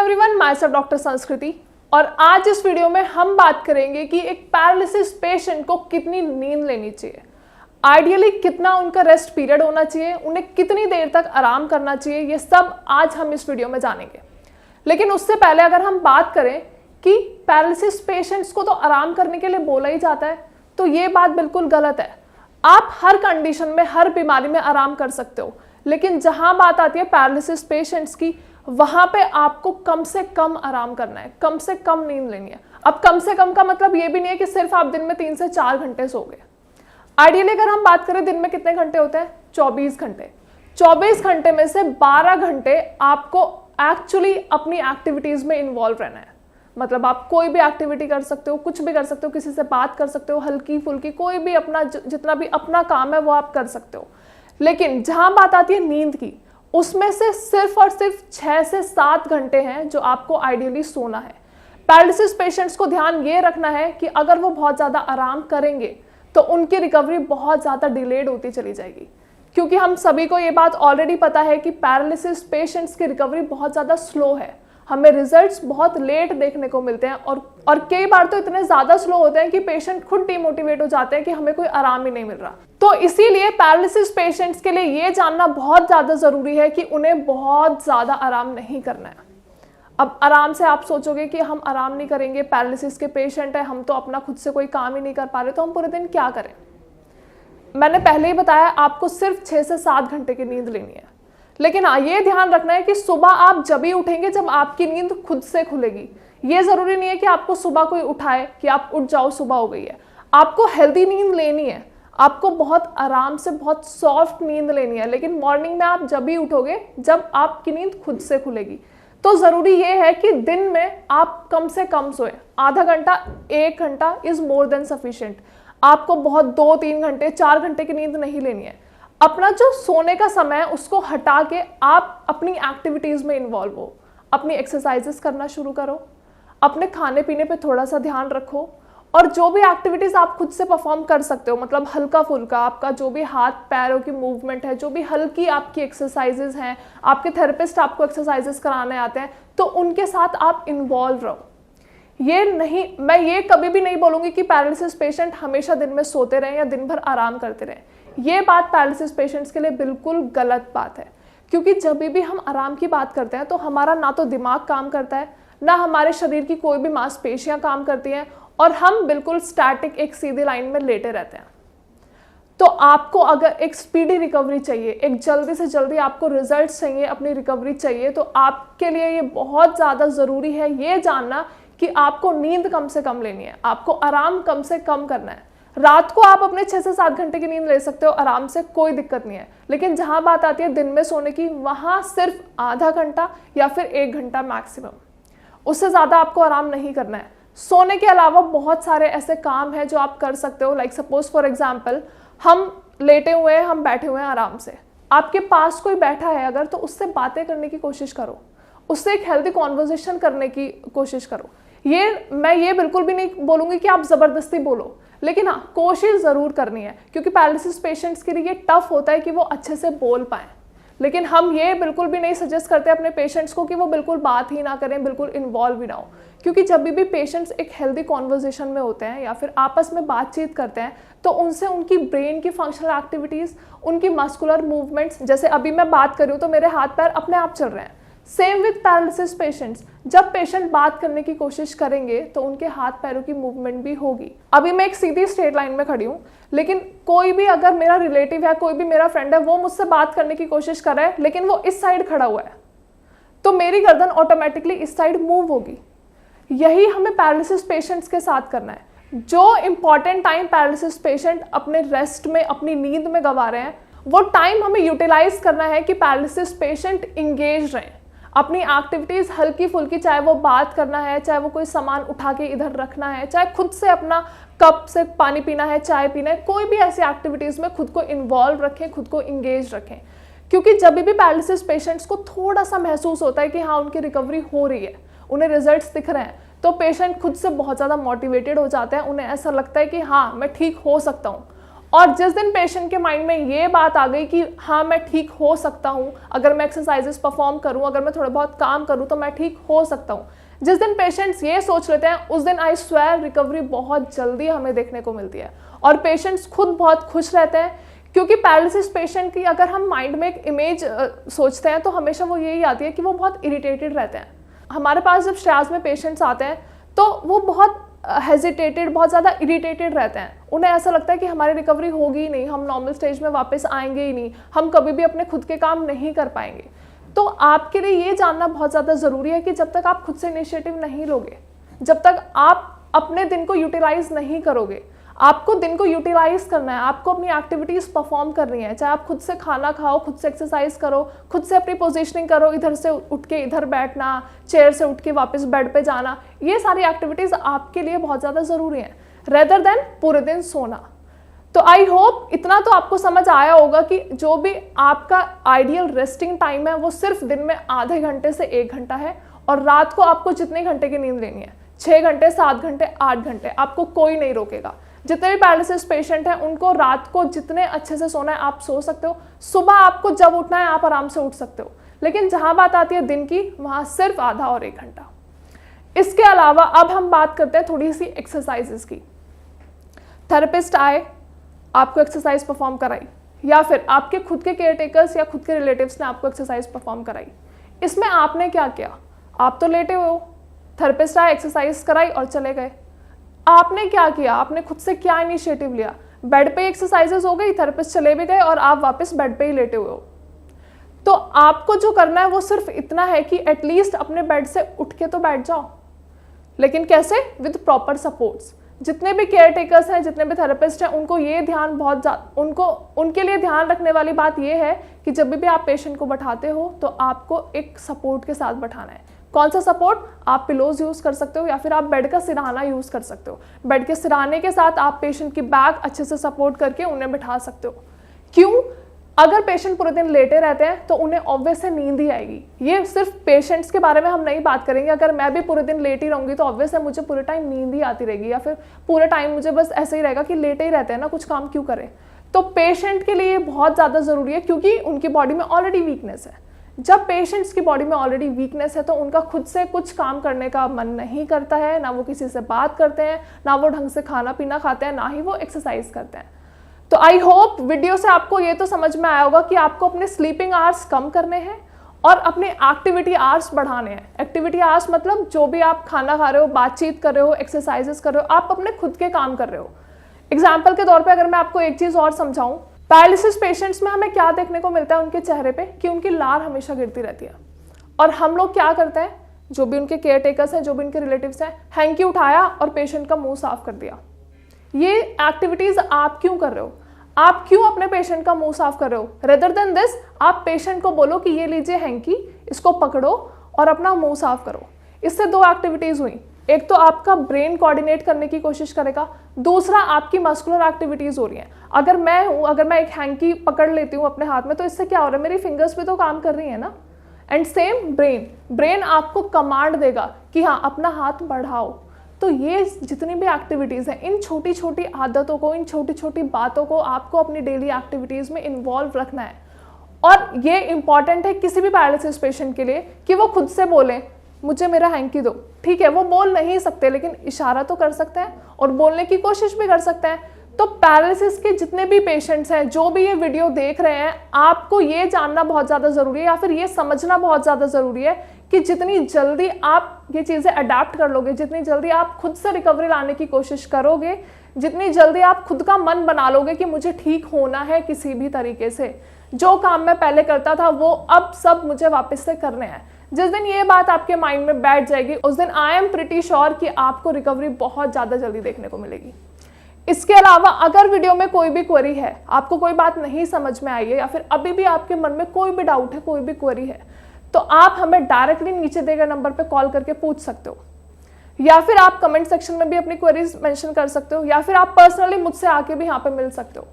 Everyone, my self doctor संस्कृति। और आज इस वीडियो में हम बात करेंगे कि एक पैरालिसिस पेशेंट को कितनी नींद लेनी चाहिए, आइडियली कितना उनका रेस्ट पीरियड होना चाहिए, उन्हें कितनी देर तक आराम करना चाहिए, ये सब आज हम इस वीडियो में जानेंगे। लेकिन उससे पहले अगर हम बात करें कि पैरालिसिस पेशेंट्स को तो आराम करने के लिए बोला ही जाता है, तो ये बात बिल्कुल गलत है। आप हर कंडीशन में, हर बीमारी में आराम कर सकते हो, लेकिन जहां बात आती है पैरालिसिस पेशेंट्स की, वहां पे आपको कम से कम आराम करना है, कम से कम नींद लेनी है। अब कम से कम का मतलब ये भी नहीं है कि सिर्फ आप दिन में 3 से 4 घंटे सो गए। आइडियली अगर हम बात करें दिन में कितने घंटे होते हैं, 24 घंटे। 24 घंटे में से 12 घंटे आपको एक्चुअली अपनी एक्टिविटीज में इन्वॉल्व रहना है। मतलब आप कोई भी एक्टिविटी कर सकते हो, कुछ भी कर सकते हो, किसी से बात कर सकते हो, हल्की फुल्की कोई भी अपना जितना भी अपना काम है वो आप कर सकते हो। लेकिन जहां बात आती है नींद की, उसमें से सिर्फ और सिर्फ 6 से 7 घंटे हैं जो आपको आइडियली सोना है। पैरालिसिस पेशेंट्स को ध्यान ये रखना है कि अगर वो बहुत ज़्यादा आराम करेंगे तो उनकी रिकवरी बहुत ज़्यादा डिलेड होती चली जाएगी, क्योंकि हम सभी को ये बात ऑलरेडी पता है कि पैरालिसिस पेशेंट्स की रिकवरी बहुत ज़्यादा स्लो है। हमें रिजल्ट्स बहुत लेट देखने को मिलते हैं और कई बार तो इतने ज़्यादा स्लो होते हैं कि पेशेंट खुद डिमोटिवेट हो जाते हैं कि हमें कोई आराम ही नहीं मिल रहा। तो इसीलिए पैरालिसिस पेशेंट्स के लिए ये जानना बहुत ज़्यादा ज़रूरी है कि उन्हें बहुत ज़्यादा आराम नहीं करना है। अब आराम से आप सोचोगे कि हम आराम नहीं करेंगे, पैरालिसिस के पेशेंट है, हम तो अपना खुद से कोई काम ही नहीं कर पा रहे, तो हम पूरे दिन क्या करें। मैंने पहले ही बताया, आपको सिर्फ 6 से 7 घंटे की नींद लेनी है। लेकिन हाँ, ये ध्यान रखना है कि सुबह आप जब ही उठेंगे जब आपकी नींद खुद से खुलेगी। ये जरूरी नहीं है कि आपको सुबह कोई उठाए कि आप उठ जाओ, सुबह हो गई है। आपको हेल्दी नींद लेनी है, आपको बहुत आराम से बहुत सॉफ्ट नींद लेनी है, लेकिन मॉर्निंग में आप जब भी उठोगे जब आपकी नींद खुद से खुलेगी। तो जरूरी ये है कि दिन में आप कम से कम सोए, आधा घंटा 1 घंटा इज मोर देन सफिशिएंट। आपको बहुत 2-3 घंटे 4 घंटे की नींद नहीं लेनी है। अपना जो सोने का समय है उसको हटा के आप अपनी एक्टिविटीज में इन्वॉल्व हो, अपनी एक्सरसाइजेस करना शुरू करो, अपने खाने पीने पे थोड़ा सा ध्यान रखो, और जो भी एक्टिविटीज आप खुद से परफॉर्म कर सकते हो, मतलब हल्का फुल्का आपका जो भी हाथ पैरों की मूवमेंट है, जो भी हल्की आपकी एक्सरसाइजेस हैं, आपके थेरेपिस्ट आपको एक्सरसाइजेस कराने आते हैं, तो उनके साथ आप इन्वॉल्व रहो। ये नहीं, मैं ये कभी भी नहीं बोलूंगी कि पैरालिसिस पेशेंट हमेशा दिन में सोते रहें या दिन भर आराम करते रहें। ये बात पैरालिसिस पेशेंट्स के लिए बिल्कुल गलत बात है, क्योंकि जब भी हम आराम की बात करते हैं तो हमारा ना तो दिमाग काम करता है, ना हमारे शरीर की कोई भी मांसपेशियां काम करती हैं, और हम बिल्कुल स्टैटिक एक सीधी लाइन में लेटे रहते हैं। तो आपको अगर एक स्पीडी रिकवरी चाहिए, एक जल्दी से जल्दी आपको रिजल्ट्स चाहिए, अपनी रिकवरी चाहिए, तो आपके लिए ये बहुत ज़्यादा ज़रूरी है ये जानना कि आपको नींद कम से कम लेनी है, आपको आराम कम से कम करना है। रात को आप अपने 6 से 7 घंटे की नींद ले सकते हो आराम से, कोई दिक्कत नहीं है। लेकिन जहां बात आती है दिन में सोने की, वहां सिर्फ आधा घंटा या फिर 1 घंटा मैक्सिमम, उससे ज़्यादा आपको आराम नहीं करना है। सोने के अलावा बहुत सारे ऐसे काम हैं जो आप कर सकते हो। लाइक सपोज फॉर एग्जाम्पल, हम लेटे हुए हैं, हम बैठे हुए हैं आराम से, आपके पास कोई बैठा है अगर, तो उससे बातें करने की कोशिश करो, उससे एक हेल्दी कॉन्वर्जेशन करने की कोशिश करो। मैं ये बिल्कुल भी नहीं बोलूँगी कि आप ज़बरदस्ती बोलो, लेकिन हाँ, कोशिश ज़रूर करनी है, क्योंकि पैरालिसिस पेशेंट्स के लिए ये टफ होता है कि वो अच्छे से बोल पाएँ। लेकिन हम ये बिल्कुल भी नहीं सजेस्ट करते अपने पेशेंट्स को कि वो बिल्कुल बात ही ना करें, बिल्कुल इन्वॉल्व ही ना हो, क्योंकि जब भी पेशेंट्स एक हेल्दी कॉन्वर्जेशन में होते हैं या फिर आपस में बातचीत करते हैं, तो उनसे उनकी ब्रेन की फंक्शनल एक्टिविटीज़, उनकी मस्कुलर मूवमेंट्स, जैसे अभी मैं बात कर रही हूँ तो मेरे हाथ पैर अपने आप चल रहे हैं। सेम विथ पैरालिसिस पेशेंट्स, जब पेशेंट बात करने की कोशिश करेंगे तो उनके हाथ पैरों की मूवमेंट भी होगी। अभी मैं एक सीधी स्ट्रेट लाइन में खड़ी हूँ, लेकिन कोई भी अगर मेरा रिलेटिव है, कोई भी मेरा फ्रेंड है, वो मुझसे बात करने की कोशिश कर रहा है लेकिन वो इस साइड खड़ा हुआ है, तो मेरी गर्दन ऑटोमेटिकली इस साइड मूव होगी। यही हमें पैरालिसिस पेशेंट्स के साथ करना है। जो इंपॉर्टेंट टाइम पैरालिसिस पेशेंट अपने रेस्ट में, अपनी नींद में गंवा रहे हैं, वो टाइम हमें यूटिलाइज करना है कि पैरालिसिस पेशेंट इंगेज रहें, अपनी एक्टिविटीज़ हल्की फुल्की, चाहे वो बात करना है, चाहे वो कोई सामान उठा के इधर रखना है, चाहे खुद से अपना कप से पानी पीना है, चाय पीना है, कोई भी ऐसी एक्टिविटीज़ में खुद को इन्वॉल्व रखें, खुद को इंगेज रखें। क्योंकि जब भी पैरालिसिस पेशेंट्स को थोड़ा सा महसूस होता है कि हाँ उनकी रिकवरी हो रही है, उन्हें रिजल्ट्स दिख रहे हैं, तो पेशेंट खुद से बहुत ज़्यादा मोटिवेटेड हो जाते हैं, उन्हें ऐसा लगता है कि हाँ मैं ठीक हो सकता हूँ। और जिस दिन पेशेंट के माइंड में ये बात आ गई कि हाँ मैं ठीक हो सकता हूँ, अगर मैं एक्सरसाइजेस परफॉर्म करूँ, अगर मैं थोड़ा बहुत काम करूँ तो मैं ठीक हो सकता हूँ, जिस दिन पेशेंट्स ये सोच लेते हैं उस दिन आई स्वेयर रिकवरी बहुत जल्दी हमें देखने को मिलती है और पेशेंट्स खुद बहुत खुश रहते हैं। क्योंकि पैरालिसिस पेशेंट की अगर हम माइंड में एक इमेज सोचते हैं तो हमेशा वो यही आती है कि वो बहुत इरिटेटेड रहते हैं। हमारे पास जब श्रेयास में पेशेंट्स आते हैं तो वो बहुत हेजिटेटेड, बहुत ज़्यादा इरिटेटेड रहते हैं। उन्हें ऐसा लगता है कि हमारी रिकवरी होगी ही नहीं, हम नॉर्मल स्टेज में वापस आएंगे ही नहीं, हम कभी भी अपने खुद के काम नहीं कर पाएंगे। तो आपके लिए ये जानना बहुत ज़्यादा ज़रूरी है कि जब तक आप खुद से इनिशिएटिव नहीं लोगे, जब तक आप अपने दिन को यूटिलाइज नहीं करोगे, आपको दिन को यूटिलाइज करना है, आपको अपनी एक्टिविटीज़ परफॉर्म करनी है, चाहे आप खुद से खाना खाओ, खुद से एक्सरसाइज करो, खुद से अपनी पोजीशनिंग करो, इधर से उठ के इधर बैठना, चेयर से उठ के वापस बेड पे जाना, ये सारी एक्टिविटीज़ आपके लिए बहुत ज़्यादा ज़रूरी हैं रेदर देन पूरे दिन सोना। तो आई होप इतना तो आपको समझ आया होगा कि जो भी आपका आइडियल रेस्टिंग टाइम है वो सिर्फ दिन में आधे घंटे से 1 घंटा है और रात को आपको जितने घंटे की नींद लेनी है, 6 घंटे, 7 घंटे, 8 घंटे, आपको कोई नहीं रोकेगा। जितने भी पैरालिसिस पेशेंट हैं उनको रात को जितने अच्छे से सोना है आप सो सकते हो, सुबह आपको जब उठना है आप आराम से उठ सकते हो, लेकिन जहां बात आती है दिन की वहां सिर्फ आधा और 1 घंटा। इसके अलावा अब हम बात करते हैं थोड़ी सी एक्सरसाइजेस की। थेरेपिस्ट आए, आपको एक्सरसाइज परफॉर्म कराई, या फिर आपके खुद के केयर टेकर्स या खुद के रिलेटिव्स ने आपको एक्सरसाइज परफॉर्म कराई। इसमें आपने क्या किया? आप तो लेटे हुए हो, थेरेपिस्ट आए, एक्सरसाइज कराई और चले गए। आपने क्या किया? आपने खुद से क्या इनिशिएटिव लिया? बेड पे एक्सरसाइजेस हो गई, थेरेपिस्ट चले भी गए और आप वापस बेड पे ही लेटे हुए हो। तो आपको जो करना है वो सिर्फ इतना है कि एटलीस्ट अपने बेड से उठ के तो बैठ जाओ। लेकिन कैसे? With proper supports. जितने भी केयर टेकर्स हैं, जितने भी थेरेपिस्ट हैं, उनको ये ध्यान उनके लिए ध्यान रखने वाली बात ये है कि जब भी आप पेशेंट को बैठाते हो तो आपको एक सपोर्ट के साथ बैठाना है। कौन सा सपोर्ट? आप पिलोज यूज कर सकते हो या फिर आप बेड का सिरहाना यूज कर सकते हो। बेड के सिरहाने के साथ आप पेशेंट की बैक अच्छे से सपोर्ट करके उन्हें बिठा सकते हो। क्यों? अगर पेशेंट पूरे दिन लेटे रहते हैं तो उन्हें ऑब्वियस से नींद ही आएगी। ये सिर्फ पेशेंट्स के बारे में हम नहीं बात करेंगे। अगर मैं भी पूरे दिन लेटी रहूंगी तो ऑब्वियस है मुझे पूरे टाइम नींद ही आती रहेगी, या फिर पूरे टाइम मुझे बस ऐसे ही रहेगा कि लेटे ही रहते हैं ना, कुछ काम क्यों करें। तो पेशेंट के लिए बहुत ज़्यादा ज़रूरी है क्योंकि उनकी बॉडी में ऑलरेडी वीकनेस है। जब पेशेंट्स की बॉडी में ऑलरेडी वीकनेस है तो उनका खुद से कुछ काम करने का मन नहीं करता है, ना वो किसी से बात करते हैं, ना वो ढंग से खाना पीना खाते हैं, ना ही वो एक्सरसाइज करते हैं। तो आई होप वीडियो से आपको ये तो समझ में आया होगा कि आपको अपने स्लीपिंग आवर्स कम करने हैं और अपने एक्टिविटी आवर्स बढ़ाने हैं। एक्टिविटी आवर्स मतलब जो भी आप खाना खा रहे हो, बातचीत कर रहे हो, एक्सरसाइजेस कर रहे हो, आप अपने खुद के काम कर रहे हो। एग्जाम्पल के तौर पर अगर मैं आपको एक चीज़ और समझाऊं, पैरालिसिस पेशेंट्स में हमें क्या देखने को मिलता है उनके चेहरे पे कि उनकी लार हमेशा गिरती रहती है। और हम लोग क्या करते हैं, जो भी उनके केयर टेकर्स हैं, जो भी उनके रिलेटिव्स हैं, हैंकी उठाया और पेशेंट का मुंह साफ कर दिया। ये एक्टिविटीज आप क्यों कर रहे हो? आप क्यों अपने पेशेंट का मुंह साफ कर रहे हो? रेदर देन दिस, आप पेशेंट को बोलो कि ये लीजिए हैंकी, इसको पकड़ो और अपना मुंह साफ करो। इससे 2 एक्टिविटीज हुई। एक तो आपका ब्रेन कोऑर्डिनेट करने की कोशिश करेगा, दूसरा आपकी मस्कुलर एक्टिविटीज हो रही हैं। अगर मैं एक हैंकी पकड़ लेती हूँ अपने हाथ में तो इससे क्या हो रहा है, मेरी फिंगर्स भी तो काम कर रही है ना। एंड सेम ब्रेन आपको कमांड देगा कि हाँ अपना हाथ बढ़ाओ। तो ये जितनी भी एक्टिविटीज़ हैं, इन छोटी छोटी आदतों को, इन छोटी छोटी बातों को आपको अपनी डेली एक्टिविटीज़ में इन्वॉल्व रखना है। और ये इंपॉर्टेंट है किसी भी पैरालिसिस पेशेंट के लिए कि वो खुद से बोलें मुझे मेरा हैंकी दो। ठीक है, वो बोल नहीं सकते लेकिन इशारा तो कर सकते हैं और बोलने की कोशिश भी कर सकते हैं। तो पैरालिसिस के जितने भी पेशेंट्स हैं, जो भी ये वीडियो देख रहे हैं, आपको ये जानना बहुत ज़्यादा ज़रूरी है या फिर ये समझना बहुत ज़्यादा ज़रूरी है कि जितनी जल्दी आप ये चीज़ें अडेप्ट कर लोगे, जितनी जल्दी आप खुद से रिकवरी लाने की कोशिश करोगे, जितनी जल्दी आप खुद का मन बना लोगे कि मुझे ठीक होना है किसी भी तरीके से, जो काम मैं पहले करता था वो अब सब मुझे वापस से करने हैं, जिस दिन ये बात आपके माइंड में बैठ जाएगी उस दिन आई एम प्रिटी श्योर कि आपको रिकवरी बहुत ज़्यादा जल्दी देखने को मिलेगी। इसके अलावा अगर वीडियो में कोई भी क्वेरी है, आपको कोई बात नहीं समझ में आई है या फिर अभी भी आपके मन में कोई भी डाउट है, कोई भी क्वेरी है, तो आप हमें डायरेक्टली नीचे दिए गए नंबर पर कॉल करके पूछ सकते हो, या फिर आप कमेंट सेक्शन में भी अपनी क्वेरीज मेंशन कर सकते हो, या फिर आप पर्सनली मुझसे आके भी यहाँ पे मिल सकते हो।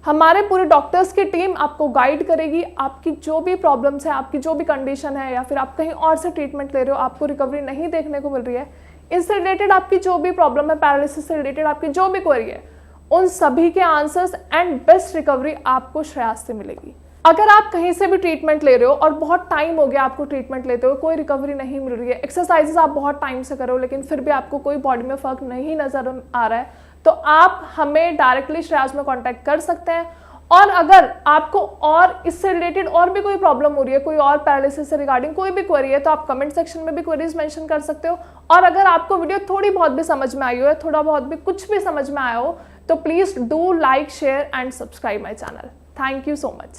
हमारे पूरे डॉक्टर्स की टीम आपको गाइड करेगी। आपकी जो भी प्रॉब्लम्स है, आपकी जो भी कंडीशन है, या फिर आप कहीं और से ट्रीटमेंट ले रहे हो, आपको रिकवरी नहीं देखने को मिल रही है, इससे रिलेटेड आपकी जो भी प्रॉब्लम है, पैरालिसिस से रिलेटेड आपकी जो भी क्वेरी है, उन सभी के आंसर्स एंड बेस्ट रिकवरी आपको श्रेयास से मिलेगी। अगर आप कहीं से भी ट्रीटमेंट ले रहे हो और बहुत टाइम हो गया आपको ट्रीटमेंट लेते हुए, कोई रिकवरी नहीं मिल रही है, एक्सरसाइजेस आप बहुत टाइम से करो लेकिन फिर भी आपको कोई बॉडी में फर्क नहीं नजर आ रहा है, तो आप हमें डायरेक्टली श्रेयास में कांटेक्ट कर सकते हैं। और अगर आपको और इससे रिलेटेड और भी कोई प्रॉब्लम हो रही है, कोई और पैरालिसिस से रिगार्डिंग कोई भी क्वेरी है, तो आप कमेंट सेक्शन में भी क्वेरीज मेंशन कर सकते हो। और अगर आपको वीडियो थोड़ी बहुत भी समझ में आई हो, थोड़ा बहुत भी कुछ भी समझ में आया हो, तो please do like, share and subscribe my channel. Thank you so much.